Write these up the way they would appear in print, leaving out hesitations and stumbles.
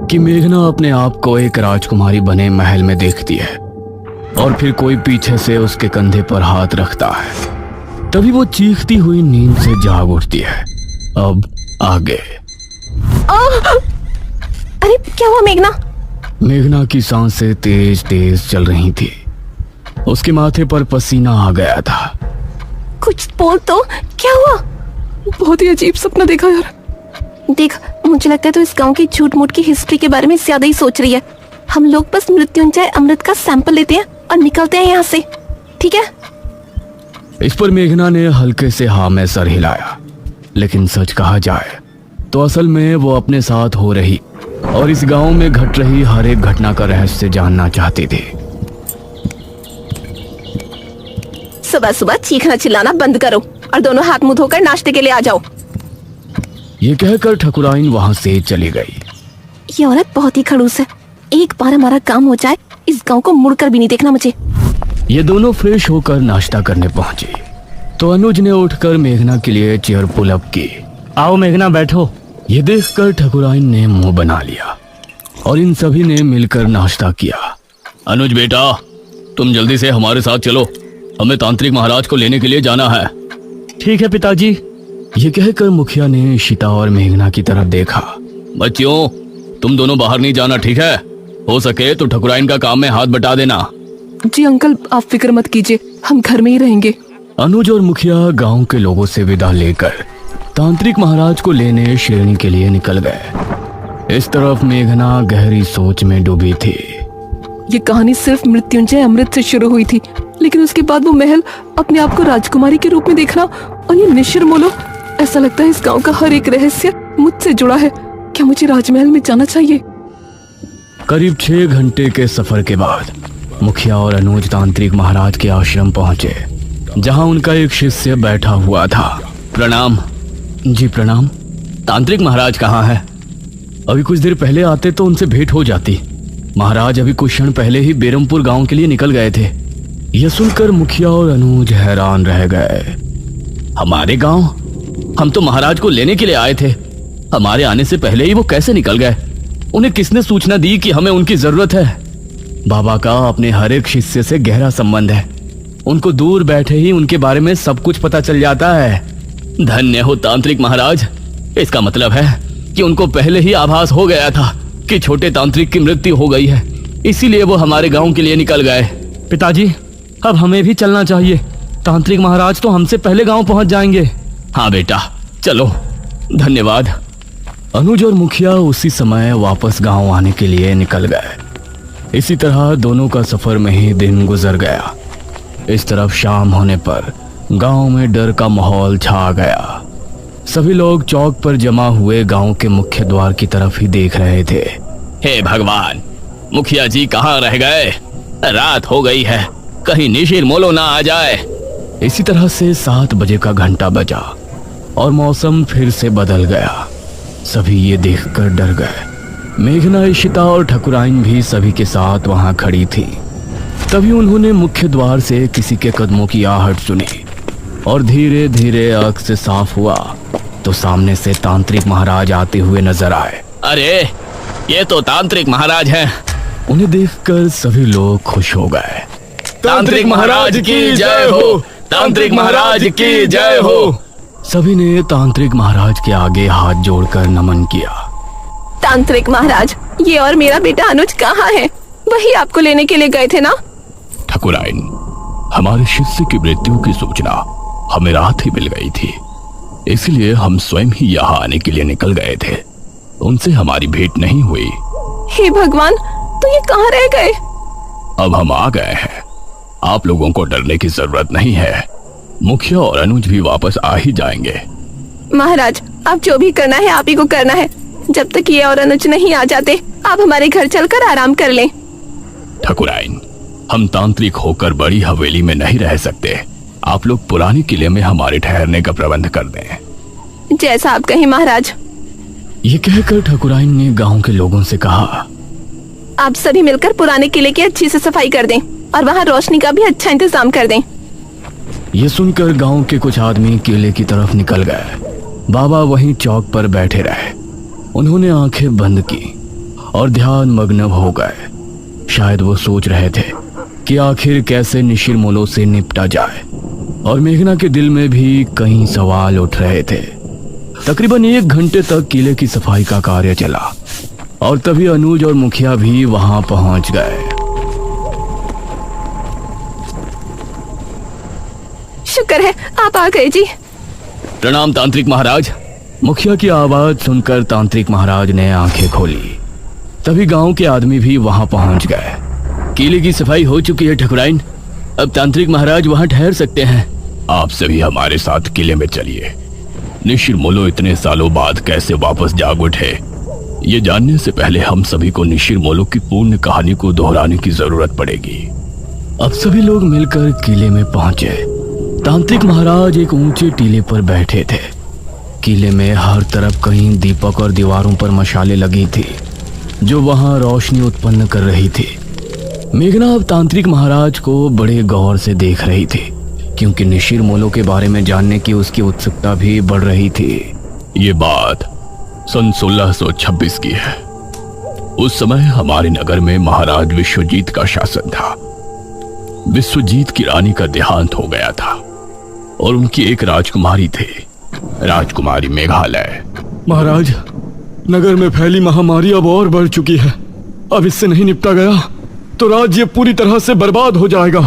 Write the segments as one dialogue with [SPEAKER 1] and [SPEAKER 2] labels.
[SPEAKER 1] कि मेघना अपने आप को एक राजकुमारी बने महल में देखती है और फिर कोई पीछे से उसके कंधे पर हाथ रखता है। तभी वो चीखती हुई नींद से जाग उठती है। अब आगे।
[SPEAKER 2] अरे क्या हुआ मेघना?
[SPEAKER 1] मेघना की सांसें तेज तेज चल रही थी। उसके माथे पर पसीना आ गया था।
[SPEAKER 2] कुछ बोल तो, क्या हुआ?
[SPEAKER 3] बहुत ही अजीब सपना देखा यार।
[SPEAKER 2] देख, मुझे लगता है तो इस गांव की झूठ मूठ की हिस्ट्री के बारे में ज्यादा ही सोच रही है। हम लोग बस मृत्युंजय अमृत का सैंपल लेते हैं और निकलते हैं यहाँ से, ठीक है?
[SPEAKER 1] इस पर मेघना ने हल्के से हाँ में सर हिलाया। लेकिन सच कहा जाए तो असल में वो अपने साथ हो रही और इस गांव में घट रही हर एक घटना का रहस्य जानना चाहती थी।
[SPEAKER 2] सुबह सुबह चीखना चिल्लाना बंद करो और दोनों हाथ मुंह धोकर नाश्ते के लिए आ जाओ।
[SPEAKER 1] ये कहकर ठकुराइन वहां से चली गई।
[SPEAKER 2] ये औरत बहुत ही खड़ूस है। एक बार हमारा काम हो जाए, इस गांव को मुड़कर भी नहीं देखना मुझे।
[SPEAKER 1] ये दोनों फ्रेश होकर नाश्ता करने पहुंचे तो अनुज ने उठकर मेघना के लिए चेयर पुल अप की।
[SPEAKER 4] आओ मेघना, बैठो।
[SPEAKER 1] ये देखकर ठकुराइन ने मुंह बना लिया और इन सभी ने मिलकर नाश्ता किया। अनुज बेटा, तुम जल्दी से हमारे साथ चलो, हमें तांत्रिक महाराज को लेने के लिए जाना है।
[SPEAKER 4] ठीक है पिताजी।
[SPEAKER 1] ये कहकर मुखिया ने इशिता और मेघना की तरफ देखा। बच्चियों, तुम दोनों बाहर नहीं जाना, ठीक है? हो सके तो ठकुराइन का काम में हाथ बटा देना।
[SPEAKER 3] जी अंकल, आप फिक्र मत कीजिए, हम घर में ही रहेंगे।
[SPEAKER 1] अनुज और मुखिया गांव के लोगों से विदा लेकर तांत्रिक महाराज को लेने शेरनी के लिए निकल गए। इस तरफ मेघना गहरी सोच में डूबी थी।
[SPEAKER 3] ये कहानी सिर्फ मृत्युंजय अमृत से शुरू हुई थी, लेकिन उसके बाद वो महल, अपने आप को राजकुमारी के रूप में देखना और ये निशिर मोलो, ऐसा लगता है इस गांव का हर एक रहस्य मुझसे जुड़ा है। क्या मुझे राजमहल में जाना चाहिए?
[SPEAKER 1] करीब 6 घंटे के सफर के बाद मुखिया और अनुज तांत्रिक महाराज के आश्रम पहुंचे, जहां उनका एक शिष्य बैठा हुआ था। प्रणाम। जी प्रणाम। तांत्रिक महाराज कहाँ है? अभी कुछ देर पहले आते तो उनसे भेंट हो जाती। महाराज अभी कुछ क्षण पहले ही बेरमपुर गांव के लिए निकल गए थे। यह सुनकर मुखिया और अनुज हैरान रह गए। हमारे गांव? हम तो महाराज को लेने के लिए आए थे। हमारे आने से पहले ही वो कैसे निकल गए? उन्हें किसने सूचना दी कि हमें उनकी जरूरत है? बाबा का अपने हर एक शिष्य से गहरा संबंध है। उनको दूर बैठे ही उनके बारे में सब कुछ पता चल जाता है। धन्य हो तांत्रिक महाराज। इसका मतलब है कि उनको पहले ही आभास हो गया था कि छोटे तांत्रिक की मृत्यु हो गई है, इसीलिए वो हमारे गांव के लिए निकल गए।
[SPEAKER 4] पिताजी, अब हमें भी चलना चाहिए। तांत्रिक महाराज तो हमसे पहले गांव पहुंच जाएंगे।
[SPEAKER 1] हाँ बेटा, चलो। धन्यवाद। अनुज और मुखिया उसी समय वापस गांव आने के लिए निकल गए। इसी तरह दोनों का सफर में ही दिन गुजर गया। इस तरफ शाम होने पर गांव में डर का माहौल छा गया। सभी लोग चौक पर जमा हुए गांव के मुख्य द्वार की तरफ ही देख रहे थे। हे भगवान, मुखिया जी कहाँ रह गए? रात हो गई है, कहीं निशिर मोलो ना आ जाए। इसी तरह से 7 बजे का घंटा बजा और मौसम फिर से बदल गया। सभी ये देखकर डर गए। मेघना, इशिता और ठकुराइन भी सभी के साथ वहां खड़ी थी। तभी उन्होंने मुख्य द्वार से किसी के कदमों की आहट सुनी और धीरे धीरे आंख से साफ हुआ तो सामने से तांत्रिक महाराज आते हुए नजर आए। अरे ये तो तांत्रिक महाराज हैं। उन्हें देखकर सभी लोग खुश हो गए। तांत्रिक महाराज की जय हो, तांत्रिक महाराज की जय हो। सभी ने तांत्रिक महाराज के आगे हाथ जोड़कर नमन किया।
[SPEAKER 2] तांत्रिक महाराज, ये और मेरा बेटा अनुज कहाँ है? वही आपको लेने के लिए गए थे ना?
[SPEAKER 1] ठकुराइन, हमारे शिष्य की मृत्यु की सूचना हमें रात ही मिल गई थी, इसलिए हम स्वयं ही यहाँ आने के लिए निकल गए थे। उनसे हमारी भेंट नहीं हुई।
[SPEAKER 2] हे भगवान, तो ये कहाँ रह गए?
[SPEAKER 1] अब हम आ गए हैं, आप लोगों को डरने की जरूरत नहीं है। मुखिया और अनुज भी वापस आ ही जाएंगे।
[SPEAKER 2] महाराज, आप जो भी करना है आप ही को करना है। जब तक ये और अनुज नहीं आ जाते, आप हमारे घर चलकर आराम कर लें।
[SPEAKER 1] ठकुराइन, हम तांत्रिक होकर बड़ी हवेली में नहीं रह सकते। आप लोग पुराने किले में हमारे ठहरने का प्रबंध कर दें।
[SPEAKER 2] जैसा आप कहें महाराज।
[SPEAKER 1] ये कहकर ठकुराइन ने गांव के लोगों से कहा,
[SPEAKER 2] आप सभी मिलकर पुराने किले की अच्छी से सफाई कर दें और वहाँ रोशनी का भी अच्छा इंतजाम कर दें।
[SPEAKER 1] ये सुनकर गांव के कुछ आदमी किले की तरफ निकल गए। बाबा वहीं चौक पर बैठे रहे। उन्होंने आंखें बंद की और ध्यान मग्न हो गए। शायद वो सोच रहे थे कि आखिर कैसे निशिरमोलो से निपटा जाए, और मेघना के दिल में भी कई सवाल उठ रहे थे। तकरीबन 1 घंटे तक किले की सफाई का कार्य चला और तभी अनुज और मुखिया भी वहां पहुंच गए।
[SPEAKER 2] शुक्र है आप आ गए जी।
[SPEAKER 1] प्रणाम तांत्रिक महाराज। मुखिया की आवाज सुनकर तांत्रिक महाराज ने आंखें खोली। तभी गांव के आदमी भी वहां पहुंच गए। किले की सफाई हो चुकी है ठकुराइन, अब तांत्रिक महाराज वहां ठहर सकते हैं। आप सभी हमारे साथ किले में चलिए। निशिरमोलो इतने सालों बाद कैसे वापस जाग उठे, ये जानने से पहले हम सभी को निशिरमोलो की पूर्ण कहानी को दोहराने की जरूरत पड़ेगी। अब सभी लोग मिलकर किले में पहुंचे। तांत्रिक महाराज एक ऊंचे टीले पर बैठे थे। किले में हर तरफ कहीं दीपक और दीवारों पर मशालें लगी थी जो वहां रोशनी उत्पन्न कर रही थी। मेघना अब तांत्रिक महाराज को बड़े गौर से देख रही थी, क्योंकि निशिरमोलो के बारे में जानने की उसकी उत्सुकता भी बढ़ रही थी। ये बात सन 1626 की है। उस समय हमारे नगर में महाराज विश्वजीत का शासन था। विश्वजीत की रानी का देहांत हो गया था और उनकी एक राजकुमारी थी, राजकुमारी मेघालय। महाराज, नगर में फैली महामारी अब और बढ़ चुकी है। अब इससे नहीं निपटा गया तो राज्य पूरी तरह से बर्बाद हो जाएगा।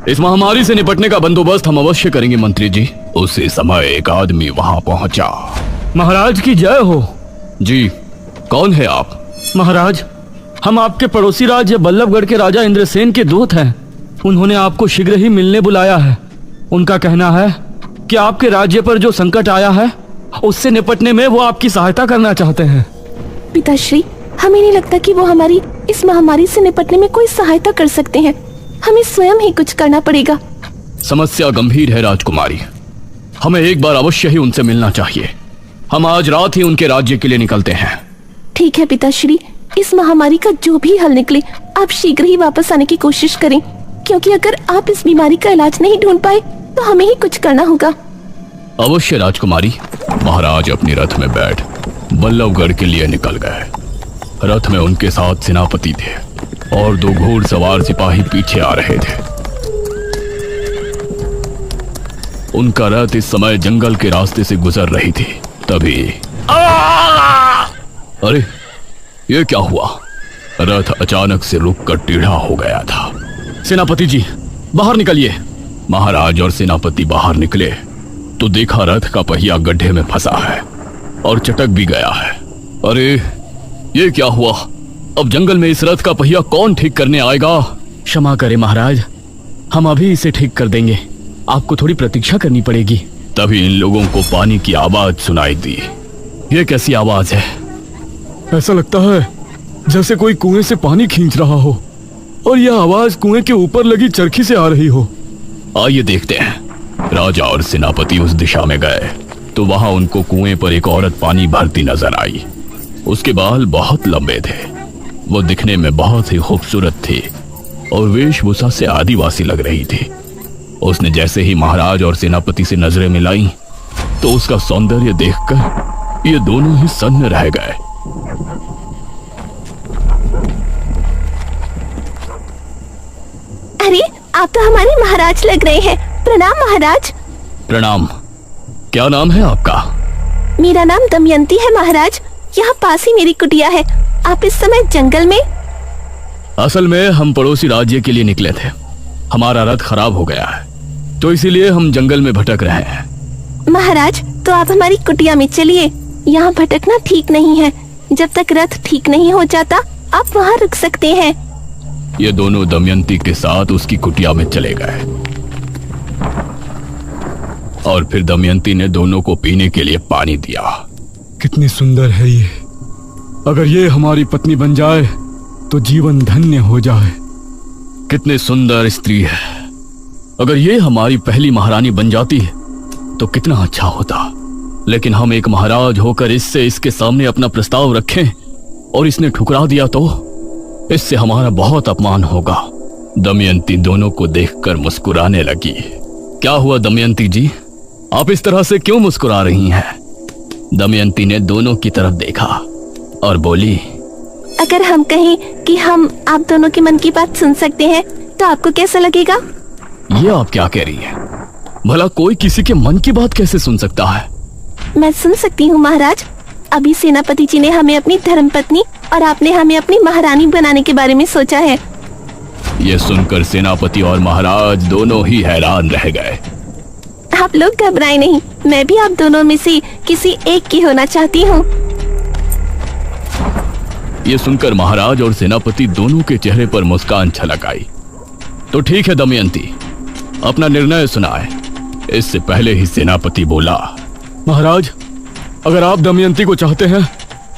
[SPEAKER 1] इस महामारी से निपटने का बंदोबस्त हम अवश्य करेंगे मंत्री जी। उसी समय एक आदमी वहां पहुंचा। महाराज की जय हो। जी, कौन है आप?
[SPEAKER 4] महाराज, हम आपके पड़ोसी राज्य बल्लभगढ़ के राजा इंद्रसेन के दूत हैं। उन्होंने आपको शीघ्र ही मिलने बुलाया है। उनका कहना है कि आपके राज्य पर जो संकट आया है उससे निपटने में वो आपकी सहायता करना चाहते हैं।
[SPEAKER 2] पिताश्री, हमें नहीं लगता कि वो हमारी इस महामारी से निपटने में कोई सहायता कर सकते हैं। हमें स्वयं ही कुछ करना पड़ेगा।
[SPEAKER 1] समस्या गंभीर है राजकुमारी, हमें एक बार अवश्य ही उनसे मिलना चाहिए। हम आज रात ही उनके राज्य के लिए निकलते हैं।
[SPEAKER 2] ठीक है पिताश्री, इस महामारी का जो भी हल निकले आप शीघ्र ही वापस आने की कोशिश करें, क्योंकि अगर आप इस बीमारी का इलाज नहीं ढूंढ पाए तो हमें ही कुछ करना होगा।
[SPEAKER 1] अवश्य राजकुमारी। महाराज अपने रथ में बैठ बल्लभगढ़ के लिए निकल गए। रथ में उनके साथ सेनापति थे और 2 घोड़सवार सिपाही पीछे आ रहे थे। उनका रथ इस समय जंगल के रास्ते से गुजर रही थी। तभी अरे, ये क्या हुआ? रथ अचानक से रुककर टेढ़ा हो गया था। सेनापति जी, बाहर निकलिए। महाराज और सेनापति बाहर निकले तो देखा रथ का पहिया गड्ढे में फंसा है और चटक भी गया है। अरे, ये क्या हुआ? अब जंगल में इस रथ का पहिया कौन ठीक करने आएगा? क्षमा करें महाराज, हम अभी इसे ठीक कर देंगे। आपको थोड़ी प्रतीक्षा करनी पड़ेगी। तभी इन लोगों को पानी की आवाज सुनाई दी। ये कैसी आवाज है? ऐसा लगता है जैसे कोई कुएं से पानी खींच रहा हो, और यह आवाज कुएं के ऊपर लगी चरखी से आ रही हो। आइए देखते हैं। राजा और सेनापति उस दिशा में गए तो वहां उनको कुएं पर एक औरत पानी भरती नजर आई। उसके बाल बहुत लंबे थे, वो दिखने में बहुत ही खूबसूरत थी और वेशभूषा से आदिवासी लग रही थी। उसने जैसे ही महाराज और सेनापति से नजरें मिलाई तो उसका सौंदर्य देखकर ये दोनों ही सन्न रह गए।
[SPEAKER 2] अरे, आप तो हमारे महाराज लग रहे हैं। प्रणाम महाराज।
[SPEAKER 1] प्रणाम। क्या नाम है आपका?
[SPEAKER 2] मेरा नाम दमयंती है महाराज। यहाँ पास ही मेरी कुटिया है। आप इस समय जंगल में?
[SPEAKER 1] असल में हम पड़ोसी राज्य के लिए निकले थे। हमारा रथ खराब हो गया है तो इसीलिए हम जंगल में भटक रहे हैं।
[SPEAKER 2] महाराज, तो आप हमारी कुटिया में चलिए। यहाँ भटकना ठीक नहीं है। जब तक रथ ठीक नहीं हो जाता आप वहाँ रुक सकते हैं।
[SPEAKER 1] ये दोनों दमयंती के साथ उसकी कुटिया में चले गए और फिर दमयंती ने दोनों को पीने के लिए पानी दिया।
[SPEAKER 5] कितनी सुंदर है ये। अगर ये हमारी पत्नी बन जाए तो जीवन धन्य हो जाए।
[SPEAKER 1] कितनी सुंदर स्त्री है। अगर ये हमारी पहली महारानी बन जाती तो कितना अच्छा होता। लेकिन हम एक महाराज होकर इससे इसके सामने अपना प्रस्ताव रखें और इसने ठुकरा दिया तो इससे हमारा बहुत अपमान होगा। दमयंती दोनों को देखकर मुस्कुराने लगी। क्या हुआ दमयंती जी, आप इस तरह से क्यों मुस्कुरा रही हैं? दमयंती ने दोनों की तरफ देखा और बोली,
[SPEAKER 2] अगर हम कहें कि हम आप दोनों के मन की बात सुन सकते हैं तो आपको कैसा लगेगा?
[SPEAKER 1] ये आप क्या कह रही हैं? भला कोई किसी के मन की बात कैसे सुन सकता है?
[SPEAKER 2] मैं सुन सकती हूँ महाराज। अभी सेनापति जी ने हमें अपनी धर्मपत्नी और आपने हमें अपनी महारानी बनाने के बारे में सोचा है।
[SPEAKER 1] ये सुनकर सेनापति और महाराज दोनों ही हैरान रह गए।
[SPEAKER 2] आप लोग घबराएं नहीं, मैं भी आप दोनों में से किसी एक की होना चाहती हूँ।
[SPEAKER 1] ये सुनकर महाराज और सेनापति दोनों के चेहरे पर मुस्कान छलक आई। तो ठीक है दमयंती, अपना निर्णय सुनाए। इससे पहले ही सेनापति बोला,
[SPEAKER 5] महाराज, अगर आप दमयंती को चाहते हैं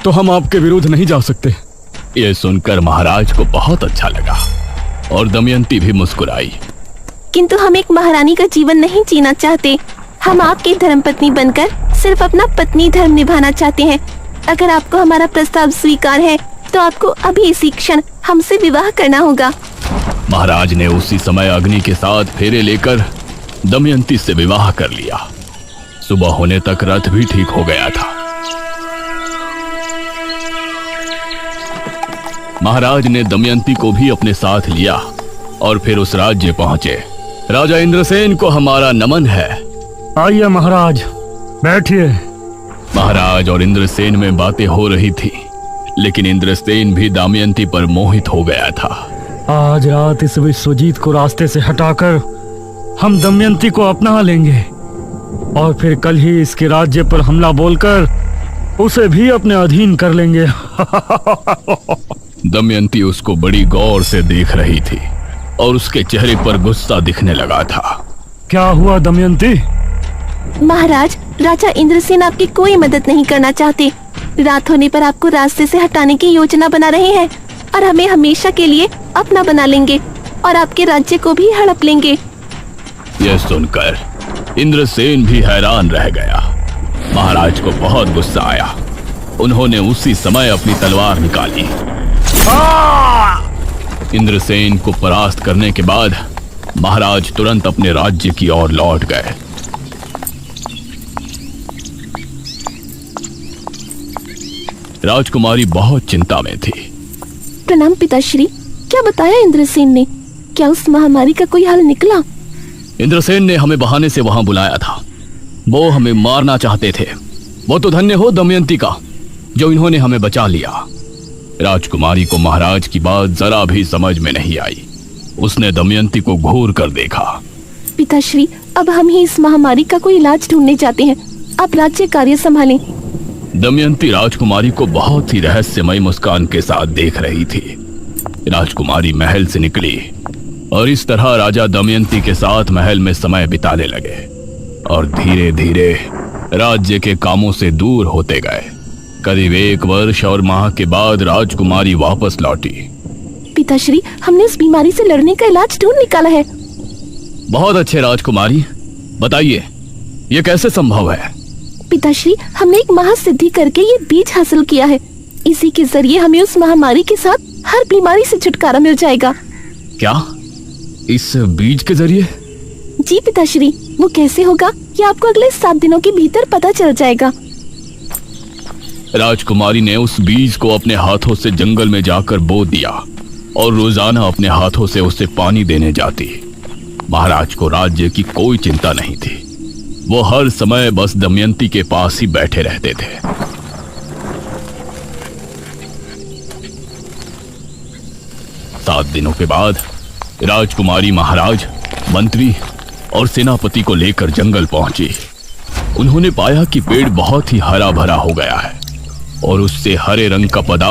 [SPEAKER 5] तो हम आपके विरुद्ध नहीं जा सकते।
[SPEAKER 1] ये सुनकर महाराज को बहुत अच्छा लगा और दमयंती भी मुस्कुराई।
[SPEAKER 2] किंतु हम एक महारानी का जीवन नहीं जीना चाहते। हम आपकी धर्मपत्नी बनकर सिर्फ अपना पत्नी धर्म निभाना चाहते हैं। अगर आपको हमारा प्रस्ताव स्वीकार है तो आपको अभी इसी क्षण हमसे विवाह करना होगा।
[SPEAKER 1] महाराज ने उसी समय अग्नि के साथ फेरे लेकर दमयंती से विवाह कर लिया। सुबह होने तक रथ भी ठीक हो गया था। महाराज ने दमयंती को भी अपने साथ लिया और फिर उस राज्य पहुंचे। राजा इंद्रसेन को हमारा नमन है।
[SPEAKER 4] आइए महाराज, बैठिए।
[SPEAKER 1] महाराज और इंद्रसेन में बातें हो रही थी, लेकिन इंद्रसेन भी दमयंती पर मोहित हो गया था।
[SPEAKER 4] आज रात इस विश्वजीत को रास्ते से हटाकर हम दमयंती को अपना लेंगे और फिर कल ही इसके राज्य पर हमला बोलकर उसे भी अपने अधीन कर लेंगे।
[SPEAKER 1] दमयंती उसको बड़ी गौर से देख रही थी और उसके चेहरे पर गुस्सा दिखने लगा था।
[SPEAKER 4] क्या हुआ दमयंती?
[SPEAKER 2] महाराज, राजा इंद्रसेन आपकी कोई मदद नहीं करना चाहते। रात होने पर आपको रास्ते से हटाने की योजना बना रहे हैं और हमें हमेशा के लिए अपना बना लेंगे और आपके राज्य को भी हड़प लेंगे।
[SPEAKER 1] यह सुनकर इंद्रसेन भी हैरान रह गया। महाराज को बहुत गुस्सा आया। उन्होंने उसी समय अपनी तलवार निकाली। इंद्रसेन को परास्त करने के बाद महाराज तुरंत अपने राज्य की ओर लौट गए। राजकुमारी बहुत चिंता में थी।
[SPEAKER 2] प्रणाम पिताश्री। क्या बताया इंद्रसेन ने? क्या उस महामारी का कोई हल निकला?
[SPEAKER 1] इंद्रसेन ने हमें बहाने से वहां बुलाया था। वो हमें मारना चाहते थे। वो तो धन्य हो दमयंती का जो इन्होंने हमें बचा लिया। राजकुमारी को महाराज की बात जरा भी समझ में नहीं आई। उसने दमयंती को घूर कर देखा।
[SPEAKER 2] पिताश्री, अब हम ही इस महामारी का कोई इलाज ढूंढने जाते हैं। आप राज्य कार्य संभालें।
[SPEAKER 1] दमयंती राजकुमारी को बहुत ही रहस्यमय मुस्कान के साथ देख रही थी। राजकुमारी महल से निकली और इस तरह राजा दमयंती के साथ महल में समय बिताने लगे और धीरे धीरे राज्य के कामों से दूर होते गए। करीब 1 वर्ष और माह के बाद राजकुमारी वापस लौटी।
[SPEAKER 2] पिताश्री, हमने उस बीमारी से लड़ने का इलाज ढूंढ निकाला है।
[SPEAKER 1] बहुत अच्छे राजकुमारी, बताइए ये कैसे संभव है?
[SPEAKER 2] पिताश्री, हमने एक महासिद्धि करके ये बीज हासिल किया है। इसी के जरिए हमें उस महामारी के साथ हर बीमारी से छुटकारा मिल जाएगा।
[SPEAKER 1] क्या? इस बीज के जरिए?
[SPEAKER 2] जी पिताश्री, वो कैसे होगा ये आपको अगले 7 दिनों के भीतर पता चल जाएगा।
[SPEAKER 1] राजकुमारी ने उस बीज को अपने हाथों से जंगल में जाकर बो दिया और रोजाना अपने हाथों से उसे पानी देने जाती। महाराज को राज्य की कोई चिंता नहीं थी। वो हर समय बस दमयंती के पास ही बैठे रहते थे। सात दिनों के बाद राजकुमारी महाराज, मंत्री और सेनापति को लेकर जंगल पहुंची। उन्होंने पाया कि पेड़ बहुत ही हरा भरा हो गया है और उससे हरे रंग का पदार्थ